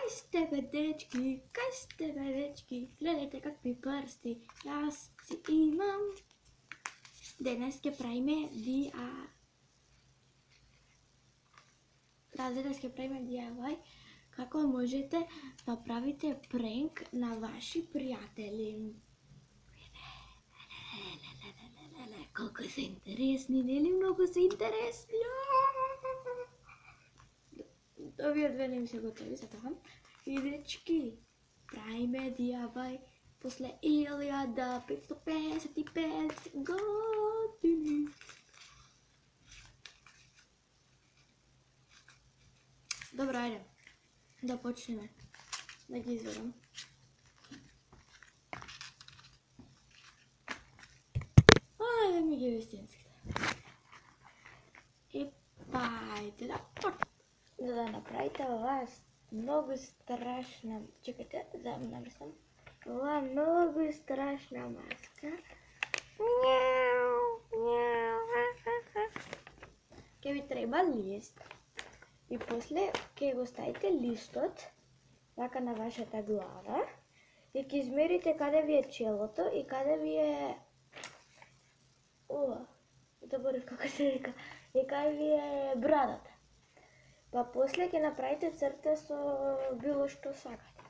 Кај сте бе дечки, гледайте какви прсти јас си имам. Денес ќе правиме DIY како можете да правите пренк на ваши пријатели. Колку се интересни, нели многу се интересни? Овие две не ми се готови за тоа. И дечки, правиме DIY после 1555 години. Добро, ајде, да почнеме. Да ги изведам. Ајде ми ги вистинските. И ајде да почнеме. За да направите оваа многу страшна, чекайте, да намрсам. Оваа многу страшна маска. Ке ви треба лист. И после ќе го ставите листот вака на вашата глава и ќе измерите каде ви е челото и каде ви е заборев како се вика, и каде ви е брадата. Па после ќе направите црта со било што сакате.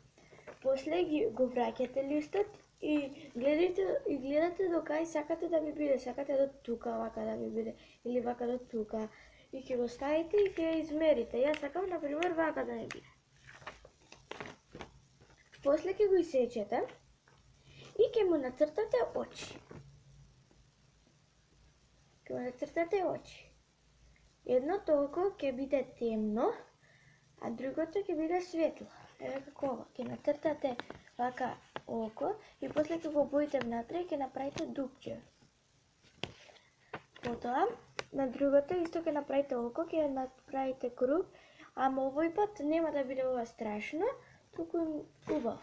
После го враќате листот и гледате до кај сакате да ви биде. Сакате до тука вака да ви биде или вака до тука. И ќе го ставите и ќе измерите. Јас сакам, например, вака да не биде. После ќе го исечете и ќе му нацртате очи. Едно толку ќе биде темно, а другото ќе биде светло. Еве како ова. Ќе нацртате вака око и после ќе го обоите внатре и ќе направите дупче. Потоа, на другото исто ќе направите око, ќе направите круг, ама овој пат нема да биде ова страшно, туку убаво.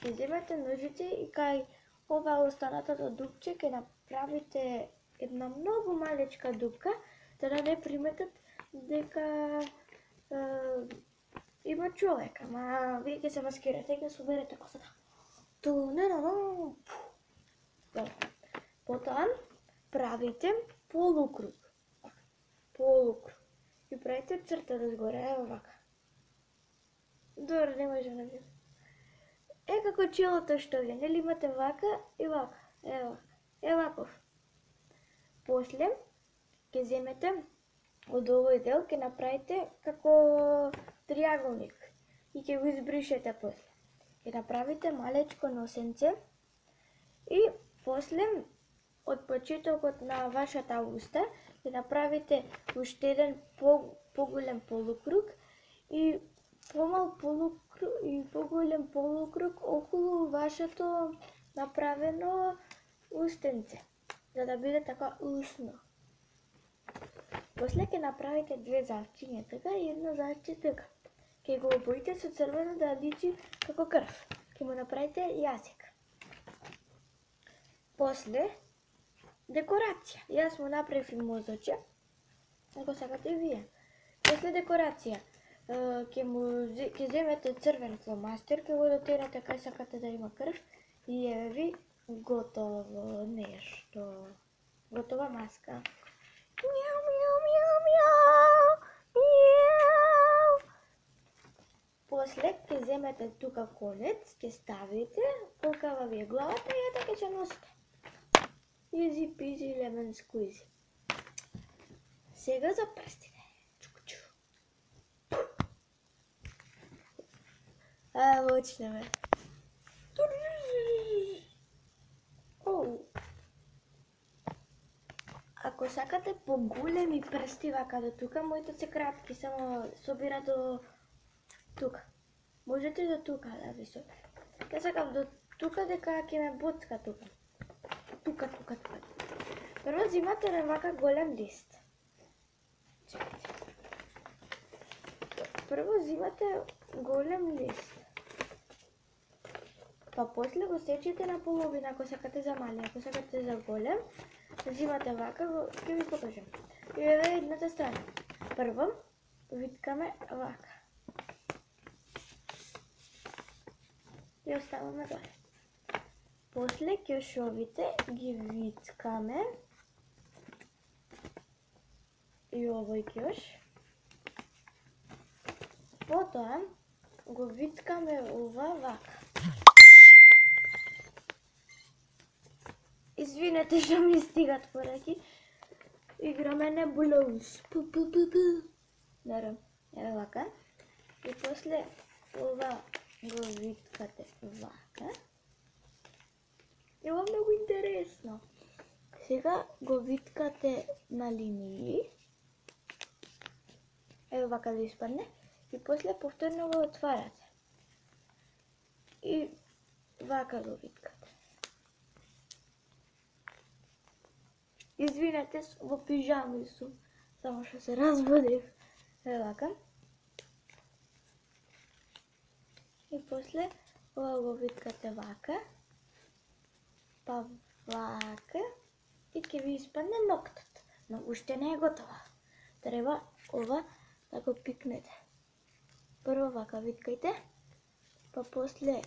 Ќе земете ножици и кај ова останатото дупче ќе направите една многу малечка дупка, за да не приметат дека има човек, ама вие ќе се маскирате и ќе соберете косата. Потоа правите полукруг. И правите црта разгоре, ево вака. Добре, не може да видите. Како челото што ви, нели имате вака и вака, ево ваков. После ќе земете од овој дел, ќе направите како триаголник и ќе го избришете после. Ќе направите малечко носенце и после од почетокот на вашата уста ќе направите уште еден поголем полукруг и помал полукруг и поголем полукруг околу вашето направено устенце, за да биде така усно. После ќе направите две завчиња така и едно завче така. Ќе го обоите со црвено да личи како крв. Ќе му направите јазик. После декорација. Јас му направив и мозоче, ако сакате и вие. После декорација, ќе земете црвен фломастер, ќе го дотерате кај сакате да има крв и еве ви готово нешто. Готова маска. После ќе земете тука конец, ќе ставите, колкава ви е главата и ето ќе се носите. Easy peasy lemon squeezy. Сега за прстите. Почнеме. Ако сакате поголеми прсти вака до тука, моите се кратки, само собира до тука. Можете до тука да ви собира. Ја сакам до тука дека ќе ме боцка тука. Тука. Прво взимате на вака голем лист. Чекайте. Прво взимате голем лист. Па после го сечете на половина, ако сакате за мали, ако сакате за голем, взимате вака, ќе ви покажам. И еве едната страна. Прво виткаме вака. ги оставаме доле. После кјошовите ги виткаме и овој кјош. Потоа го виткаме ова вака. Извинете што ми стигат пораки. Играме на блоус. Дарам, еве вака. И после ова го виткате вака. Ево многу интересно. Сега го виткате на линии. Ево вака да испадне. И после повторно го отварате. И вака го виткате. Извинете, во пижами сум. Само што се разбудив. Ево вака. И после ова го виткате вака. Па вака. И ќе ви испадне ноктот. Но уште не е готова. Треба ова да го пикнете. Прво вака виткајте. Па после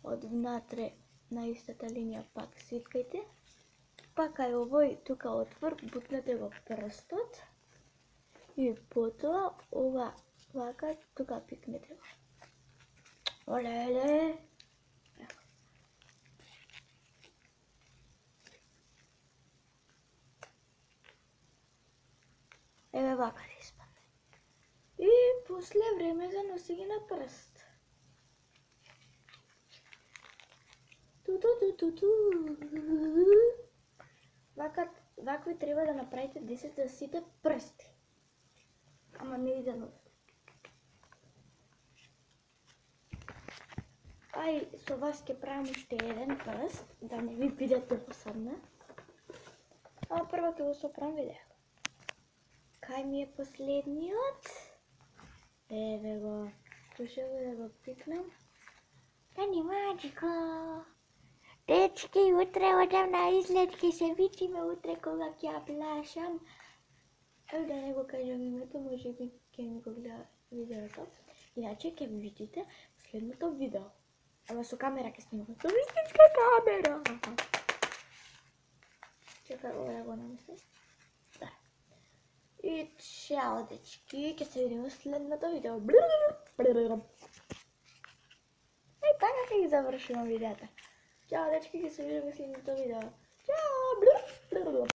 од внатре на истата линија пак свиткајте. Па кај овој тука отвор бутнете го прстот. И потоа ова вака тука пикнете го. Олеле! Еве вака да испадне. И после време за носење на прст. Вакви треба да направите 10 за сите прсти. Ама не иде на. Ај, со вас ќе правам уште еден прст, да не ви бидете посадна. А прво ќе го сопрам видео. Кај ми е последниот? Еве го. Слушајте да го пикнам. Тани маџико! Дечки, утре одам на излет, ќе се видиме утре кога ќе ја плашам. Ево да не го кажам името, може би ќе ми го гледа видеото. Иначе ќе ви видите следното видео. Ама со камера ќе снимам. Со истинска камера! Чекај ова да го наместам. Да. И чао, дечки, ќе се видиме следното видео. Еј, така ќе ги завршувам видеата. Чао, дечки, ќе се видиме следното видео. Чао!